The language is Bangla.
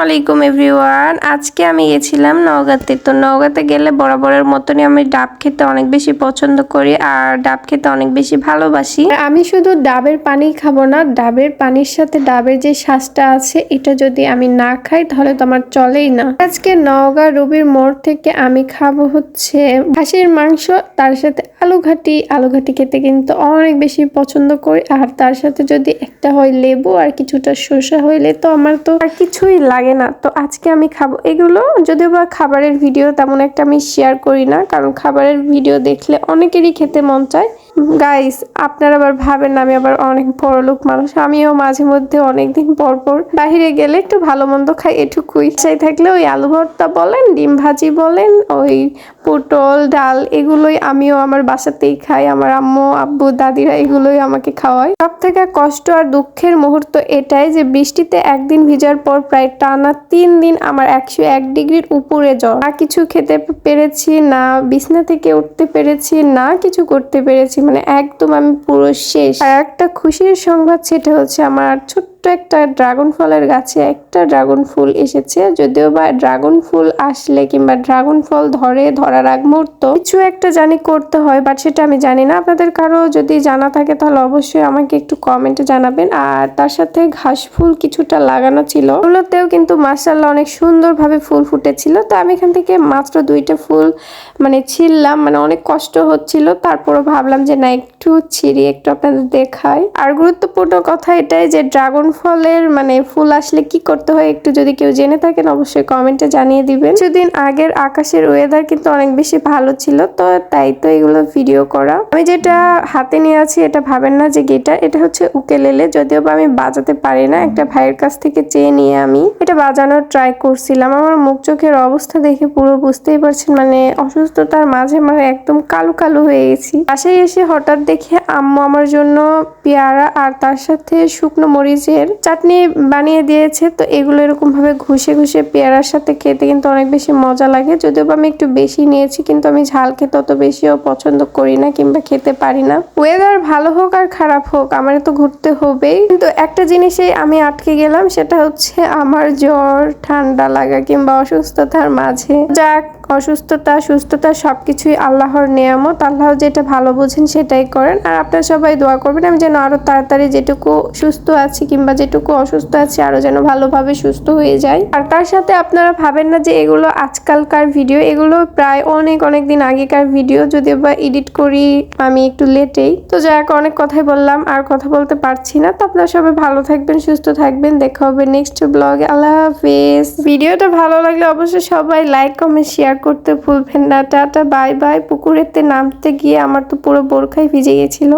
আলাইকুম এভরিওয়ান। আজকে আমি গেছিলাম নওগাঁতে। তো নওগাঁতে গেলে বরাবরের মতনই আমি ডাব খেতে অনেক বেশি পছন্দ করি আর ডাব খেতে অনেক বেশি ভালোবাসি। আমি শুধু ডাবের পানি খাবো না, ডাবের পানির সাথে ডাবের যে শ্বাসটা আছে এটা যদি আমি না খাই তাহলে তো আমার চলেই না। আজকে নওগাঁ রবির মোড় থেকে আমি খাবো হচ্ছে খাসির মাংস, তার সাথে আলু ঘাটি। আলু ঘাটি খেতে কিন্তু অনেক বেশি পছন্দ করি, আর তার সাথে যদি একটা হয় লেবু আর কিছুটা শসা হইলে তো আমার তো আর কিছুই লাগে না। তো আজকে আমি খাবো এগুলো। যদিও বা খাবারের ভিডিও তেমন একটা আমি শেয়ার করি না, কারণ খাবারের ভিডিও দেখলে অনেকেরই খেতে মন চায়। গাইস, আপনারা আবার ভাবেন না আমি আবার অনেক বড় লোক মানুষ। আমিও মাঝে মধ্যে অনেকদিন পর পর বাহিরে গেলে একটু ভালো মন্দ খাই, এটুকুই। সেই থাকলে ওই আলু ভর্তা বলেন, ডিম ভাজি বলেন, ওই পটল ডাল, এগুলোই আমিও আমার বাসাতেই খাই। আমার আম্মু আব্বু দাদিরা এগুলোই আমাকে খাওয়ায়। সব থেকে কষ্ট আর দুঃখের মুহূর্ত এটাই যে বৃষ্টিতে একদিন ভিজার পর প্রায় টানা 3 দিন আমার 101 ডিগ্রির উপরে জ্বর। না কিছু খেতে পেরেছি, না বিছনা থেকে উঠতে পেরেছি, না কিছু করতে পেরেছি, মানে একদম আমি পুরো শেষ। আর একটা খুশির সংবাদ, সেটা হচ্ছে আমার ছোট্ট একটা ড্রাগন ফলের গাছে একটা ড্রাগন ফুল এসেছে। যদিও বা ড্রাগন ফুল আসলে কিংবা ড্রাগন ফল ধরার আগ মুহূর্ত কিছু একটা জানি করতে হয়, বাট সেটা আমি জানি না। আপনাদের কারো যদি জানা থাকে তাহলে অবশ্যই আমাকে একটু কমেন্টে জানাবেন। আর তার সাথে ঘাস ফুল কিছুটা লাগানো ছিল, ওগুলোতেও কিন্তু মাশাআল্লাহ অনেক সুন্দরভাবে ফুল ফুটেছিল। তো আমি এখান থেকে মাত্র 2টা ফুল ছিললাম, অনেক কষ্ট হচ্ছিল। তারপরও ভাবলাম যে না, একটু ছিঁড়ি, একটু আপনাদের দেখাই। আর গুরুত্বপূর্ণ কথা এটাই যে ড্রাগন ফলের ফুল আসলে কি করতে হয়, একটু যদি কেউ জেনে থাকেন অবশ্যই কমেন্টে জানিয়ে দিবেন। কিছুদিন আগের আকাশের ওয়েদার কিন্তু অনেক বেশি ভালো ছিল, তো তাই তো এগুলো ভিডিও করা। আমি যেটা হাতে নিয়ে আছি এটা ভাবেন না যে গিটার, এটা হচ্ছে উকেলেলে। যদিও বা আমি বাজাতে পারি না, একটা ভাইয়ের কাছ থেকে চেয়ে নিয়ে আমি এটা বাজানোর ট্রাই করছিলাম। আমার মুখ চোখের অবস্থা দেখে পুরো বুঝতেই পারছেন, অসুস্থতার মাঝে একদম কালো কালো হয়ে গেছি। বাসায় এসে হঠাৎ দেখে আম্মু আমার জন্য পেয়ারা আর তার সাথে শুকনো মরিচের চাটনি বানিয়ে দিয়েছে। তো এগুলো এরকম ভাবে ঘষে ঘষে পেয়ারার সাথে খেতে কিন্তু অনেক বেশি মজা লাগে। যদিও আমি একটু বেশি নিয়েছি, কিন্তু আমি ঝাল খেতে অত বেশিও পছন্দ করি না কিংবা খেতে পারি না। ওয়েদার ভালো হোক আর খারাপ হোক আমার তো ঘুরতে হবেই। কিন্তু একটা জিনিসে আমি আটকে গেলাম, সেটা হচ্ছে আমার জ্বর ঠান্ডা লাগা কিংবা অসুস্থতার মাঝে। যাক, অসুস্থতা সুস্থতা সবকিছুই আল্লাহর নিয়ামত। আল্লাহ যেটা ভালো বোঝেন সেটাই করেন। আর আপনারা সবাই দোয়া করবেন আমি যেন আরো তাড়াতাড়ি যেটুকু সুস্থ আছি কিংবা যেটুকু অসুস্থ আছি আরো যেন ভালোভাবে সুস্থ হয়ে যায়। আর তার সাথে আপনারা ভাবেন না যে এগুলো আজকালকার ভিডিও, এগুলো প্রায় অনেক দিন আগেকার ভিডিও। যদিও বা এডিট করি আমি একটু লেটেই। তো যাক, অনেক কথাই বললাম, আর কথা বলতে পারছি না। তো আপনারা সবাই ভালো থাকবেন, সুস্থ থাকবেন। দেখা হবে নেক্সট ব্লগে। আল্লাহ হাফেজ। ভিডিওটা ভালো লাগলে অবশ্যই সবাই লাইক কমেন্ট শেয়ার করতে ভুলবেন না। Tata, bye bye. পুকুরেতে নামতে গিয়ে আমার তো পুরো বোরখাই ভিজে গেছিল।